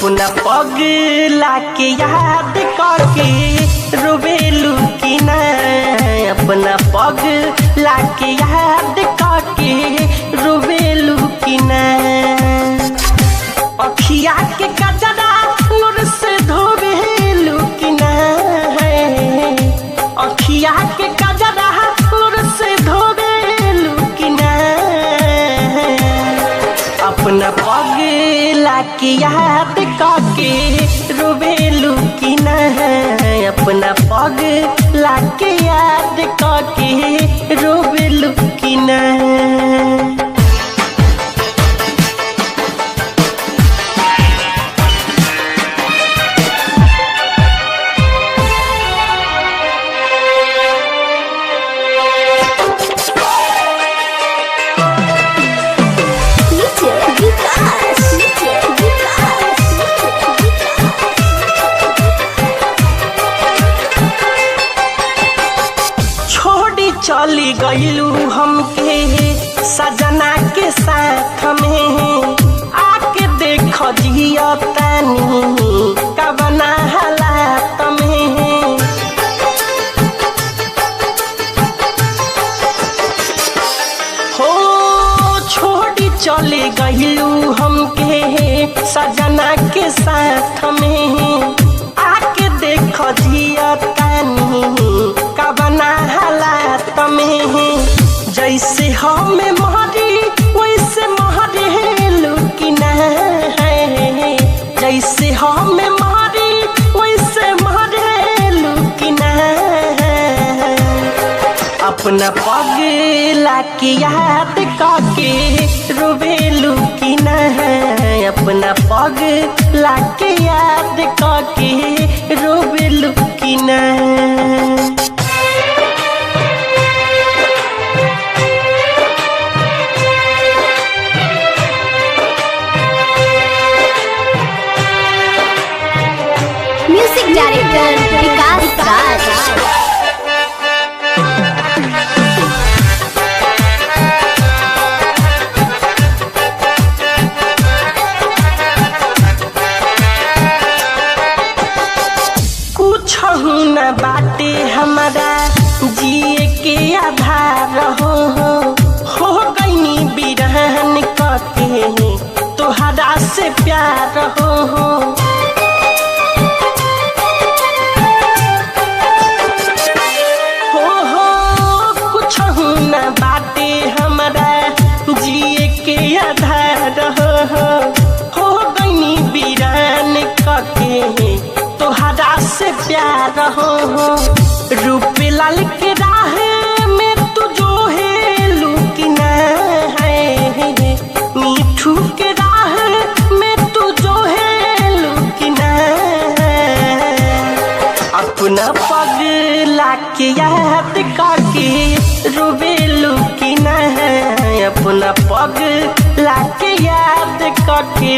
अपना पगला के याद करके रोवेलू की ना, अपना पगला के याद करके रोवेलू की ना। अखिया के कजरा नूर से धोवेलू की ना, अखिया के कजरा नूर से धोवेलू की ना। अपना पगला के याद करके रोवेलू की ना, अपना पगला के याद करके रोवेलू की ना। चली गईलू हमके सजना के साथ में, आके देख जिया तानी कबना हालात में। हो छोड़ी चली गईलू हमके सजना के साथ में, आके देख जिया तानी कबना हालात में। जैसे हमें महरी वैसे महरेलू की ना, जैसे हमें महरी वैसे महरेलू की ना। अपना पगला के याद करके रोवेलू की ना, अपना पगला के याद करके रोवेलू की ना। म्यूजिक डायरेक्टर विकास राज। कुछ न बाटे हमारा जिए के आधार हो गईनी बिरहन करके तोहरा से प्यार हो। बाटे हमारा जिए के आधार हो गईनी बीरान करके तोहरा से प्यार हो। रूप लाल के राह में तू जो है लुकिना है, मीठू के राह में तू जो है लुकिना। अपना पगला के याद करके रोवेलू की ना, अपना पगला के याद करके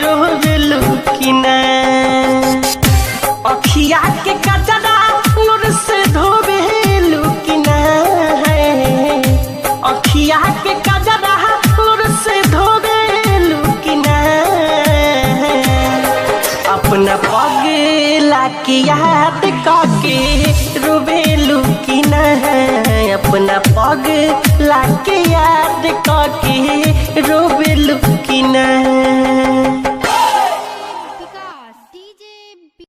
रोवेलू की ना। अखिया के कजरा नूर से धोवेलू की ना, अखिया के कजरा नूर से धोवेलू की ना। अपना पगला के याद करके रोवेलू की ना, अपना पगला के याद करके रोवेलू की ना।